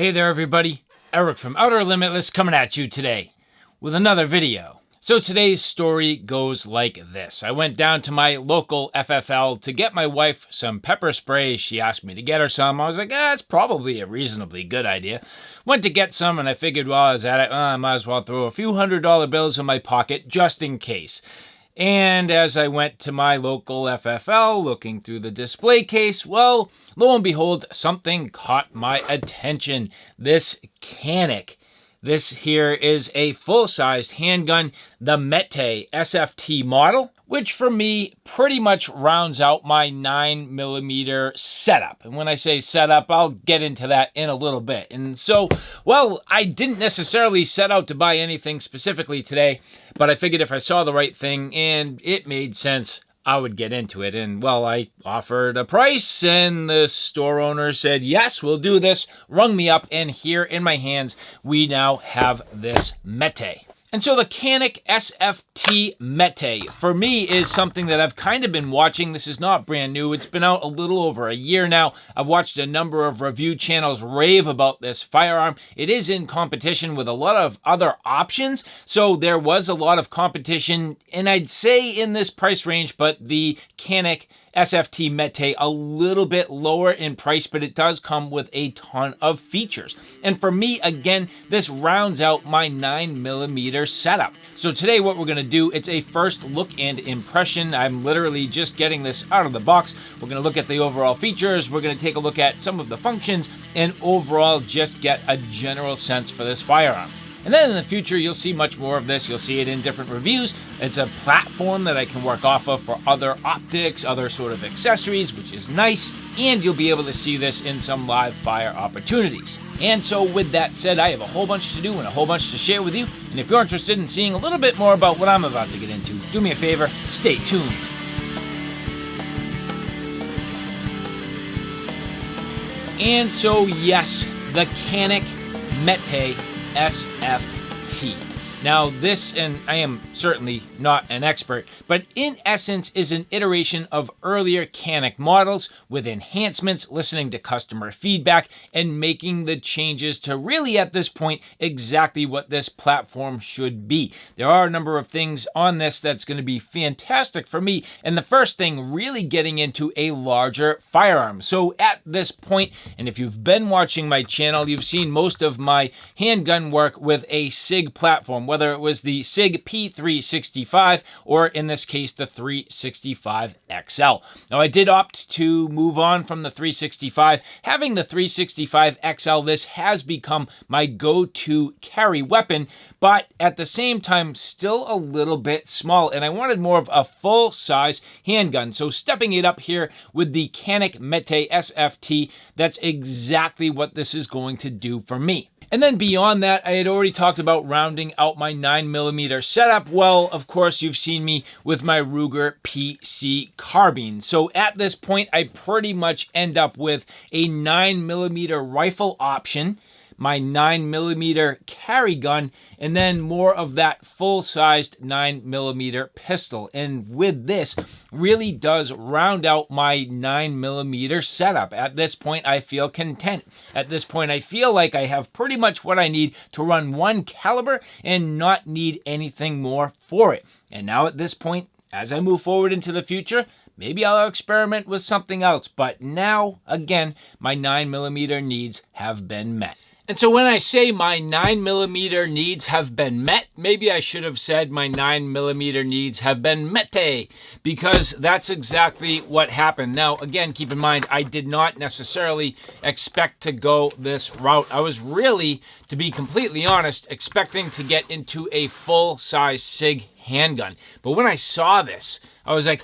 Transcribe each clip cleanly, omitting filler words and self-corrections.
Hey there everybody, Eric from Outer Limitless coming at you today with another video. So today's story goes like this. I went down to my local FFL to get my wife some pepper spray. She asked me to get her some. I was like, it's probably a reasonably good idea. Went to get some and I figured while I was at it, I might as well throw a few $100 bills in my pocket just in case. And as I went to my local FFL looking through the display case, well, lo and behold, something caught my attention. This Canik. This here is a full-sized handgun, the METE SFT model, which for me pretty much rounds out my 9mm setup. And when I say setup, I'll get into that in a little bit. And so, well, I didn't necessarily set out to buy anything specifically today, but I figured if I saw the right thing and it made sense, I would get into it. And well, I offered a price and the store owner said, yes, we'll do this, rung me up, and here in my hands, we now have this METE. And so the Canik SFT METE, for me, is something that I've kind of been watching. This is not brand new. It's been out a little over a year now. I've watched a number of review channels rave about this firearm. It is in competition with a lot of other options. So there was a lot of competition, and I'd say in this price range, but the Canik SFT METE a little bit lower in price, but it does come with a ton of features. And for me, again, this rounds out my 9mm setup. So today what we're gonna do, it's a first look and impression. I'm literally just getting this out of the box. We're gonna look at the overall features. We're gonna take a look at some of the functions and overall just get a general sense for this firearm. And then in the future, you'll see much more of this. You'll see it in different reviews. It's a platform that I can work off of for other optics, other sort of accessories, which is nice. And you'll be able to see this in some live fire opportunities. And so with that said, I have a whole bunch to do and a whole bunch to share with you. And if you're interested in seeing a little bit more about what I'm about to get into, do me a favor, stay tuned. And so yes, the Canik METE SFT. Now this, and I am certainly not an expert, but in essence is an iteration of earlier Canik models with enhancements, listening to customer feedback, and making the changes to really at this point exactly what this platform should be. There are a number of things on this that's going to be fantastic for me, and the first thing really getting into a larger firearm. So at this point, and if you've been watching my channel, you've seen most of my handgun work with a SIG platform, whether it was the SIG P365 or in this case the 365 XL. Now I did opt to move on from the 365. Having the 365 XL, this has become my go-to carry weapon, but at the same time still a little bit small, and I wanted more of a full-size handgun. So stepping it up here with the Canik METE SFT, that's exactly what this is going to do for me. And then beyond that, I had already talked about rounding out my 9mm setup. Well, of course, you've seen me with my Ruger PC carbine. So at this point, I pretty much end up with a 9mm rifle option, my 9mm carry gun, and then more of that full-sized 9mm pistol. And with this, really does round out my 9mm setup. At this point, I feel content. At this point, I feel like I have pretty much what I need to run one caliber and not need anything more for it. And now at this point, as I move forward into the future, maybe I'll experiment with something else. But now, again, my 9mm needs have been met. And so when I say my 9mm needs have been met, maybe I should have said my 9mm needs have been METE, because that's exactly what happened. Now, again, keep in mind, I did not necessarily expect to go this route. I was really, to be completely honest, expecting to get into a full-size SIG handgun. But when I saw this, I was like,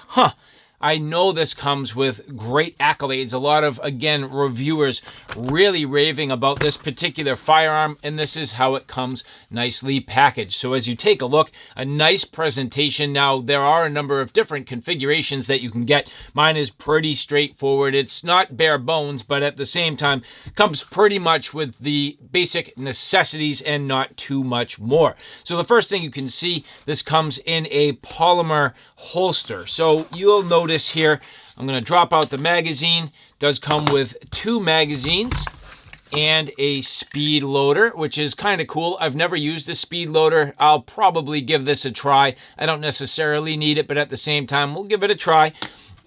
I know this comes with great accolades. A lot of, again, reviewers really raving about this particular firearm, and this is how it comes nicely packaged. So as you take a look, a nice presentation. Now, there are a number of different configurations that you can get. Mine is pretty straightforward. It's not bare bones, but at the same time, comes pretty much with the basic necessities and not too much more. So the first thing you can see, this comes in a polymer holster. So you'll notice here, I'm going to drop out the magazine. It does come with two magazines. and a speed loader, which is kind of cool. I've never used a speed loader. I'll probably give this a try. I don't necessarily need it, but at the same time, we'll give it a try.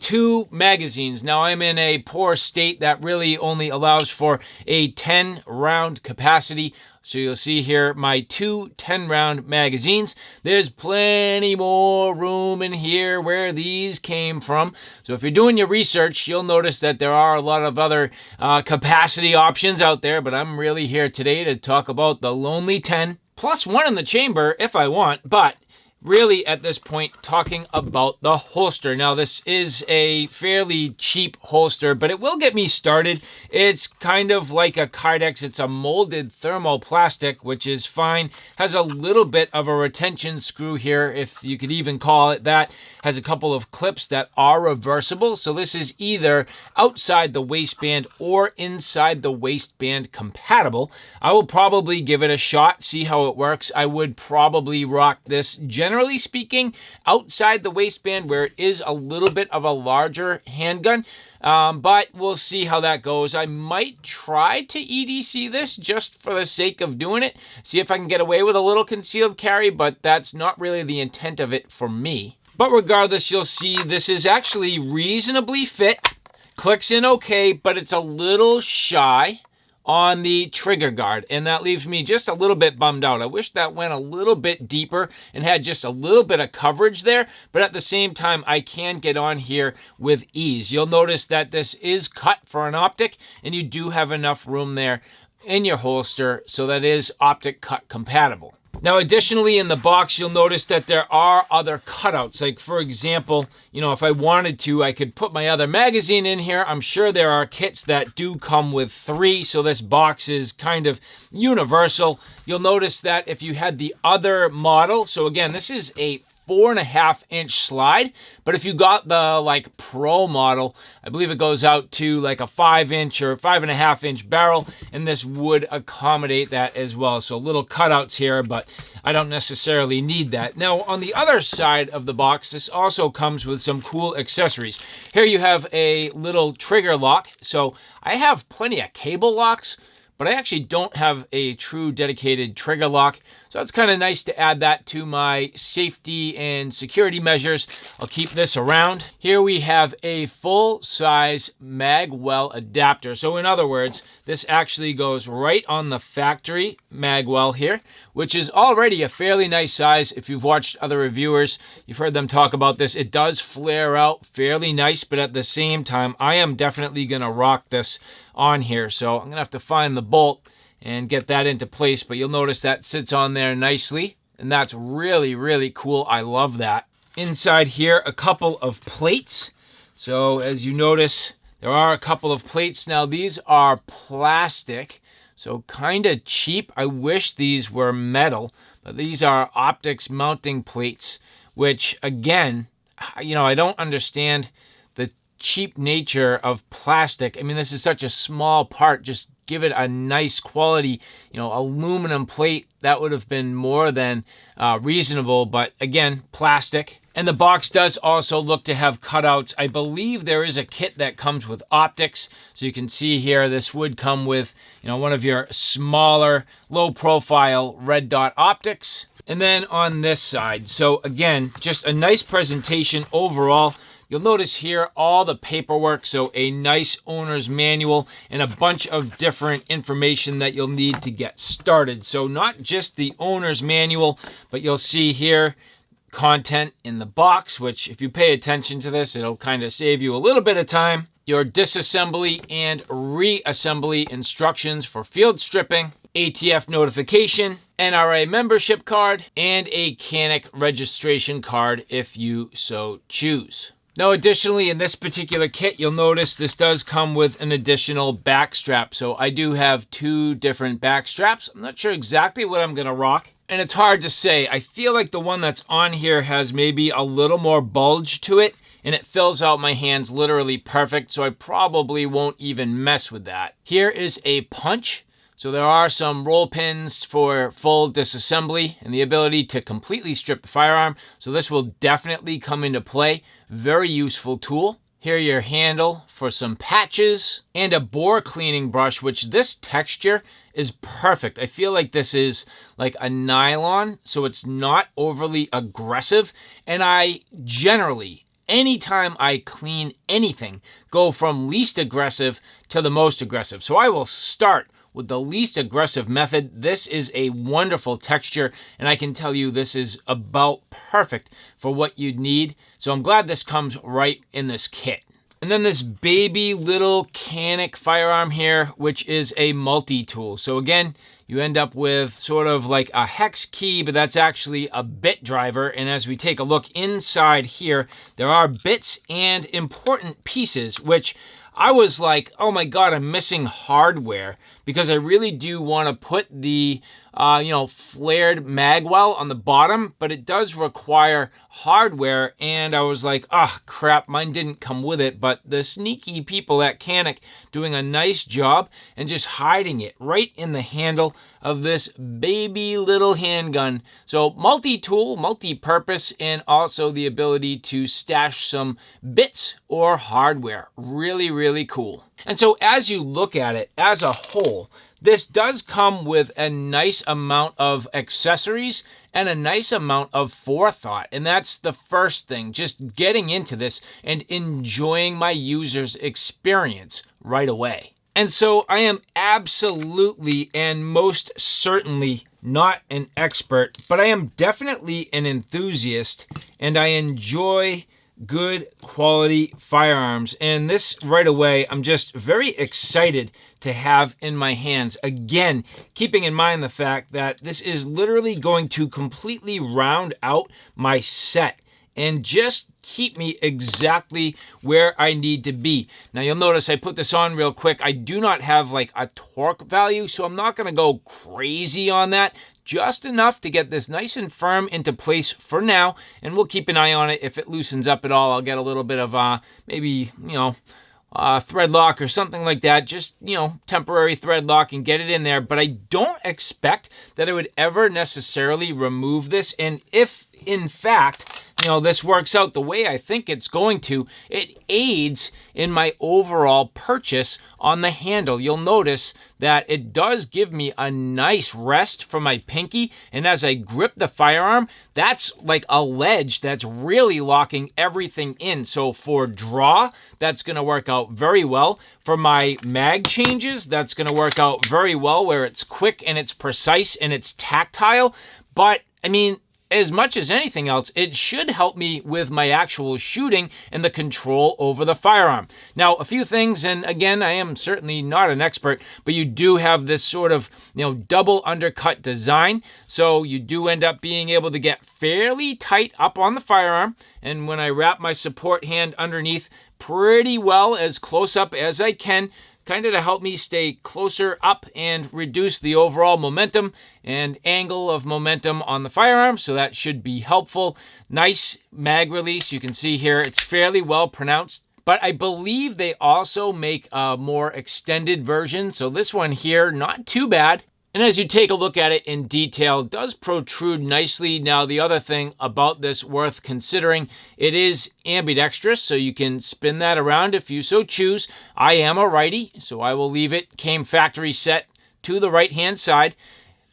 2 magazines. Now I'm in a poor state that really only allows for a 10 round capacity. So you'll see here my 2 10-round magazines. There's plenty more room in here where these came from. So if you're doing your research, you'll notice that there are a lot of other capacity options out there, but I'm really here today to talk about the Lonely 10, plus 1 in the chamber if I want, but really at this point talking about the holster. Now this is a fairly cheap holster, but it will get me started. It's kind of like a Kydex. It's a molded thermoplastic, which is fine. Has a little bit of a retention screw here, if you could even call it that. Has a couple of clips that are reversible. So this is either outside the waistband or inside the waistband compatible. I will probably give it a shot, see how it works. I would probably rock this, generally speaking, outside the waistband where it is a little bit of a larger handgun. But we'll see how that goes. I might try to EDC this just for the sake of doing it. See if I can get away with a little concealed carry, but that's not really the intent of it for me. But regardless, you'll see this is actually reasonably fit. Clicks in okay, but it's a little shy on the trigger guard, and that leaves me just a little bit bummed out. I wish that went a little bit deeper and had just a little bit of coverage there, but at the same time, I can get on here with ease. You'll notice that this is cut for an optic, and you do have enough room there in your holster, so that is optic cut compatible. Now, additionally, in the box, you'll notice that there are other cutouts. Like, for example, you know, if I wanted to, I could put my other magazine in here. I'm sure there are kits that do come with 3, so this box is kind of universal. You'll notice that if you had the other model, so again, this is a 4.5-inch slide, but if you got the like pro model, I believe it goes out to like a 5-inch or 5.5-inch barrel, and this would accommodate that as well. So little cutouts here, but I don't necessarily need that. Now on the other side of the box, this also comes with some cool accessories. Here you have a little trigger lock. So I have plenty of cable locks, but I actually don't have a true dedicated trigger lock. So it's kind of nice to add that to my safety and security measures. I'll keep this around. Here we have a full-size magwell adapter. So in other words, this actually goes right on the factory magwell here, which is already a fairly nice size. If you've watched other reviewers, you've heard them talk about this. It does flare out fairly nice, but at the same time, I am definitely gonna rock this on here. So I'm gonna have to find the bolt and get that into place, but you'll notice that sits on there nicely, and that's really, really cool. I love that. Inside here, a couple of plates. So as you notice, there are a couple of plates. Now these are plastic, so kind of cheap. I wish these were metal, but these are optics mounting plates, which again, you know, I don't understand the cheap nature of plastic. I mean, this is such a small part. Just give it a nice quality, you know, aluminum plate. That would have been more than reasonable, but again, plastic. And the box does also look to have cutouts. I believe there is a kit that comes with optics. So you can see here, this would come with, you know, one of your smaller, low profile red dot optics. And then on this side, so again, just a nice presentation overall. You'll notice here all the paperwork, so a nice owner's manual and a bunch of different information that you'll need to get started. So not just the owner's manual, but you'll see here content in the box, which if you pay attention to this, it'll kind of save you a little bit of time. Your disassembly and reassembly instructions for field stripping, ATF notification, NRA membership card, and a Canik registration card if you so choose. Now, additionally, in this particular kit, you'll notice this does come with an additional back strap. So I do have 2 different back straps. I'm not sure exactly what I'm gonna rock, and it's hard to say. I feel like the one that's on here has maybe a little more bulge to it, and it fills out my hands literally perfect, so I probably won't even mess with that. Here is a punch. So there are some roll pins for full disassembly and the ability to completely strip the firearm. So this will definitely come into play. Very useful tool. Here your handle for some patches and a bore cleaning brush, which this texture is perfect. I feel like this is like a nylon, so it's not overly aggressive. And I generally, anytime I clean anything, go from least aggressive to the most aggressive. So I will start with the least aggressive method. This is a wonderful texture, and I can tell you this is about perfect for what you'd need. So I'm glad this comes right in this kit. And then this baby little Canik firearm here, which is a multi-tool. So again, you end up with sort of like a hex key, but that's actually a bit driver. And as we take a look inside here, there are bits and important pieces, which I was like, oh my God, I'm missing hardware, because I really do want to put the flared magwell on the bottom, but it does require hardware. And I was like, oh crap, mine didn't come with it. But the sneaky people at Canik doing a nice job and just hiding it right in the handle of this baby little handgun. So multi-tool, multi-purpose, and also the ability to stash some bits or hardware. Really, really cool. And so as you look at it as a whole, this does come with a nice amount of accessories and a nice amount of forethought. And that's the first thing, just getting into this and enjoying my user's experience right away. And so I am absolutely and most certainly not an expert, but I am definitely an enthusiast, and I enjoy good quality firearms. And this right away, I'm just very excited to have in my hands. Again, keeping in mind the fact that this is literally going to completely round out my set and just keep me exactly where I need to be. Now you'll notice I put this on real quick. I do not have like a torque value, so I'm not gonna go crazy on that. Just enough to get this nice and firm into place for now, and we'll keep an eye on it. If it loosens up at all, I'll get a little bit of maybe, thread lock or something like that, just, temporary thread lock and get it in there. But I don't expect that I would ever necessarily remove this. And if in fact, this works out the way I think it's going to, it aids in my overall purchase on the handle. You'll notice that it does give me a nice rest for my pinky, and as I grip the firearm, that's like a ledge that's really locking everything in. So for draw, that's going to work out very well. For my mag changes, that's going to work out very well, where it's quick and it's precise and it's tactile. But I mean, as much as anything else, it should help me with my actual shooting and the control over the firearm. Now, a few things, and again, I am certainly not an expert, but you do have this sort of, double undercut design. So you do end up being able to get fairly tight up on the firearm. And when I wrap my support hand underneath pretty well, as close up as I can, kind of to help me stay closer up and reduce the overall momentum and angle of momentum on the firearm. So that should be helpful. Nice mag release. You can see here it's fairly well pronounced, but I believe they also make a more extended version. So this one here, not too bad. And as you take a look at it in detail, it does protrude nicely. Now, the other thing about this worth considering, it is ambidextrous, so you can spin that around if you so choose. I am a righty, so I will leave it. Came factory set to the right-hand side.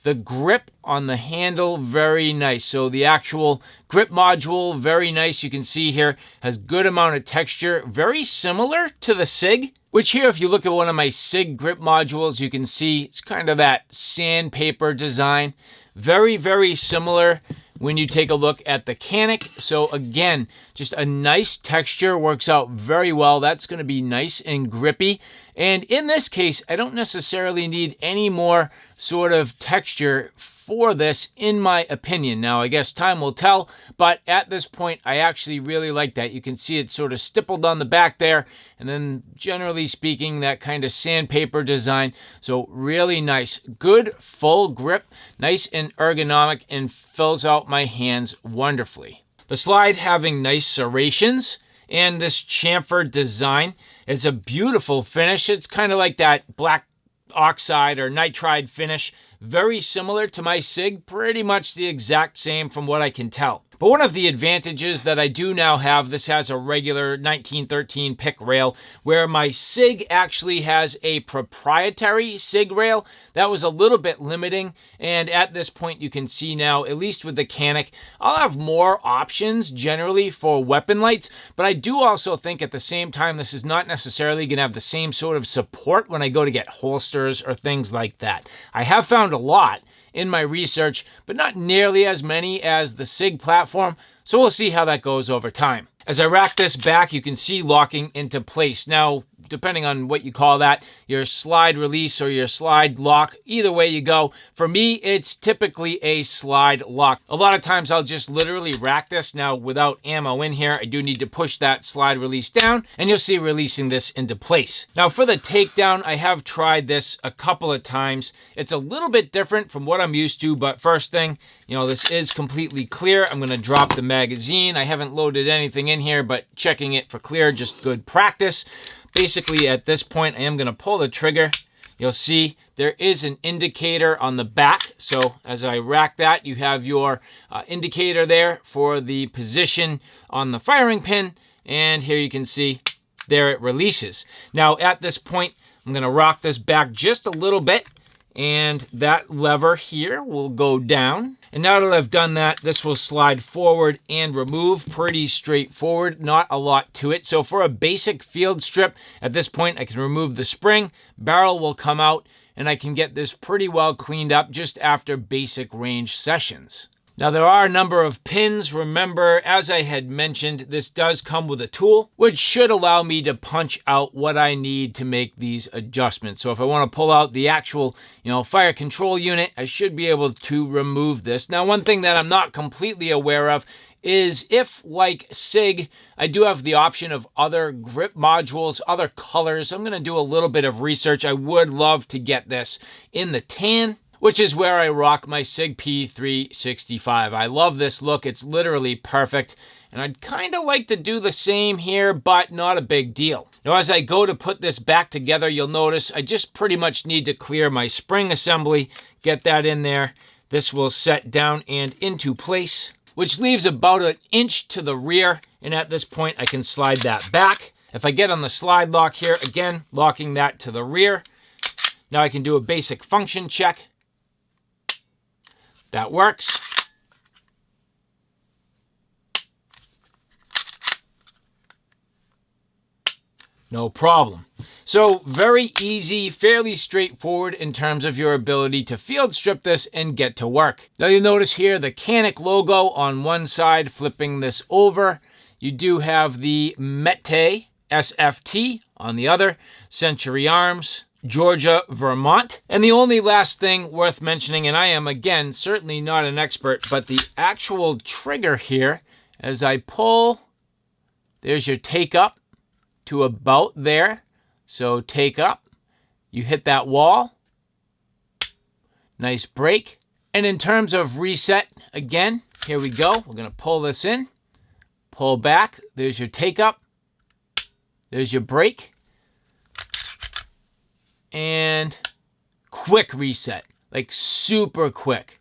The grip on the handle, very nice. So the actual grip module, very nice. You can see here, has good amount of texture, very similar to the SIG. Which here, if you look at one of my SIG grip modules, you can see it's kind of that sandpaper design. Very, very similar when you take a look at the Canik. So again, just a nice texture, works out very well. That's going to be nice and grippy. And in this case, I don't necessarily need any more sort of texture for this, in my opinion. Now, I guess time will tell, but at this point, I actually really like that. You can see it sort of stippled on the back there, and then generally speaking, that kind of sandpaper design. So really nice. Good full grip, nice and ergonomic, and fills out my hands wonderfully. The slide having nice serrations, and this chamfer design. It's a beautiful finish. It's kind of like that black oxide or nitride finish. Very similar to my SIG, pretty much the exact same from what I can tell. But one of the advantages that I do now have, this has a regular 1913 pick rail, where my SIG actually has a proprietary SIG rail. That was a little bit limiting, and at this point you can see now, at least with the Canik, I'll have more options generally for weapon lights, but I do also think at the same time this is not necessarily going to have the same sort of support when I go to get holsters or things like that. I have found a lot in my research, but not nearly as many as the SIG platform, so we'll see how that goes over time. As I rack this back, you can see locking into place. Now, depending on what you call that, your slide release or your slide lock, either way you go. For me, it's typically a slide lock. A lot of times I'll just literally rack this. Now, without ammo in here, I do need to push that slide release down, and you'll see releasing this into place. Now, for the takedown, I have tried this a couple of times. It's a little bit different from what I'm used to, but first thing, this is completely clear. I'm going to drop the magazine. I haven't loaded anything in here, but checking it for clear, just good practice. Basically, at this point, I am going to pull the trigger. You'll see there is an indicator on the back. So as I rack that, you have your indicator there for the position on the firing pin. And here you can see there it releases. Now, at this point, I'm going to rock this back just a little bit, and that lever here will go down. And now that I've done that, this will slide forward and remove. Pretty straightforward, not a lot to it. So for a basic field strip, at this point I can remove the spring, barrel will come out, and I can get this pretty well cleaned up just after basic range sessions. Now, there are a number of pins. Remember, as I had mentioned, this does come with a tool, which should allow me to punch out what I need to make these adjustments. So if I want to pull out the actual, fire control unit, I should be able to remove this. Now, one thing that I'm not completely aware of is if, like SIG, I do have the option of other grip modules, other colors. I'm going to do a little bit of research. I would love to get this in the tan, which is where I rock my SIG P365. I love this look. It's literally perfect. And I'd kind of like to do the same here, but not a big deal. Now, as I go to put this back together, you'll notice I just pretty much need to clear my spring assembly, get that in there. This will set down and into place, which leaves about an inch to the rear. And at this point, I can slide that back. If I get on the slide lock here, again, locking that to the rear. Now I can do a basic function check. That works. No problem. So very easy, fairly straightforward in terms of your ability to field strip this and get to work. Now you'll notice here the Canik logo on one side, flipping this over. You do have the METE SFT on the other, Century Arms, Georgia, Vermont. And the only last thing worth mentioning, and I am, again, certainly not an expert, but the actual trigger here, as I pull, there's your take up to about there. So take up, you hit that wall, nice break. And in terms of reset, again, here we go. We're going to pull this in, pull back, there's your take up, there's your break. And quick reset, like super quick.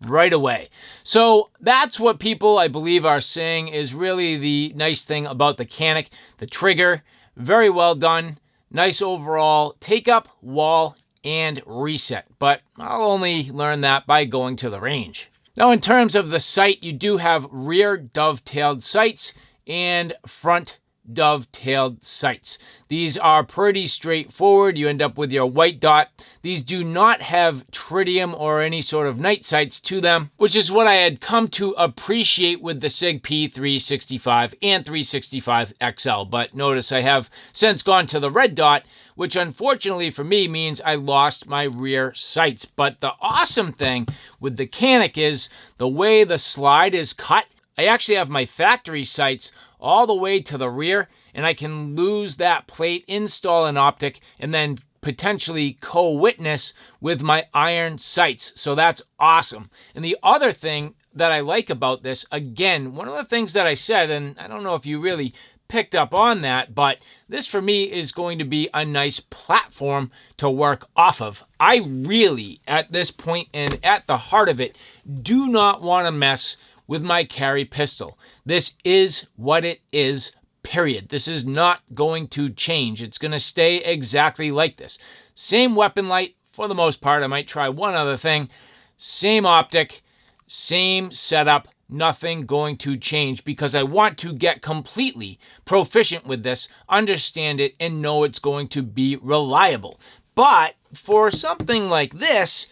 Right away. So that's what people, I believe, are saying is really the nice thing about the Canik. The trigger, very well done. Nice overall take up, wall, and reset. But I'll only learn that by going to the range. Now, in terms of the sight, you do have rear dovetailed sights and front dovetailed sights. These are pretty straightforward. You end up with your white dot. These do not have tritium or any sort of night sights to them, which is what I had come to appreciate with the SIG P365 and 365 XL. But notice I have since gone to the red dot, which unfortunately for me means I lost my rear sights. But the awesome thing with the Canik is the way the slide is cut. I actually have my factory sights all the way to the rear, and I can lose that plate, install an optic, and then potentially co-witness with my iron sights. So that's awesome. And the other thing that I like about this, again, one of the things that I said, and I don't know if you really picked up on that, but this for me is going to be a nice platform to work off of. I really, at this point and at the heart of it, do not want to mess with my carry pistol. This is what it is, period. This is not going to change. It's going to stay exactly like this. Same weapon light for the most part. I might try one other thing. Same optic, same setup. Nothing going to change because I want to get completely proficient with this, understand it, and know it's going to be reliable. But for something like this,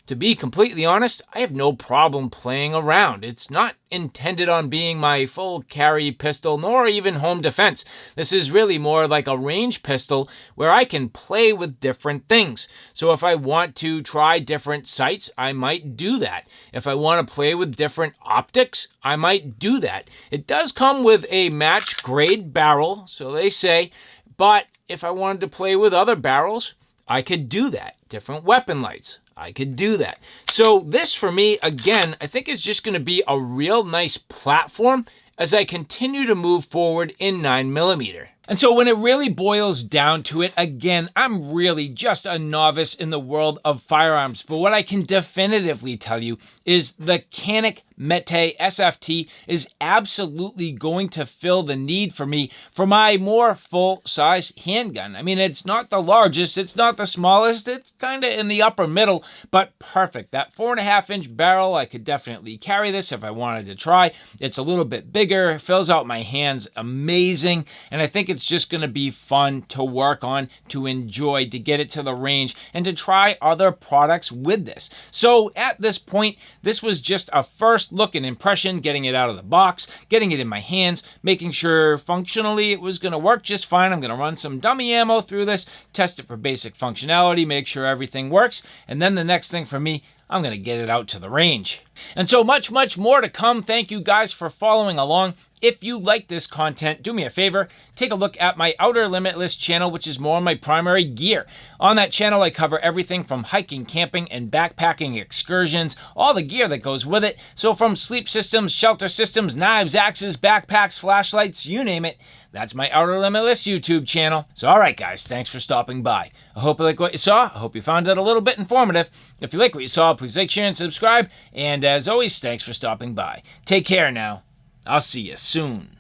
to be completely honest, I have no problem playing around. It's not intended on being my full carry pistol, nor even home defense. This is really more like a range pistol where I can play with different things. So if I want to try different sights, I might do that. If I want to play with different optics, I might do that. It does come with a match grade barrel, so they say, but if I wanted to play with other barrels, I could do that. Different weapon lights, I could do that. So this for me, again, I think is just going to be a real nice platform as I continue to move forward in 9mm. And so when it really boils down to it, again, I'm really just a novice in the world of firearms. But what I can definitively tell you is the Canik METE SFT is absolutely going to fill the need for me for my more full-size handgun. I mean, it's not the largest, it's not the smallest, it's kind of in the upper middle, but perfect. That 4.5-inch barrel, I could definitely carry this if I wanted to try. It's a little bit bigger, fills out my hands amazing, and I think it's just going to be fun to work on, to enjoy, to get it to the range, and to try other products with this. So at this point, this was just a first look and impression, getting it out of the box, getting it in my hands, making sure functionally it was going to work just fine. I'm going to run some dummy ammo through this, test it for basic functionality, make sure everything works, and then the next thing for me, I'm going to get it out to the range. And so much more to come. Thank you guys for following along. If you like this content, do me a favor, take a look at my Outer Limitless channel, which is more on my primary gear. On that channel, I cover everything from hiking, camping, and backpacking excursions, all the gear that goes with it. So from sleep systems, shelter systems, knives, axes, backpacks, flashlights, you name it. That's my Outer Limitless YouTube channel. So all right, guys, thanks for stopping by. I hope you like what you saw. I hope you found it a little bit informative. If you like what you saw, please like, share, and subscribe. And as always, thanks for stopping by. Take care now. I'll see you soon.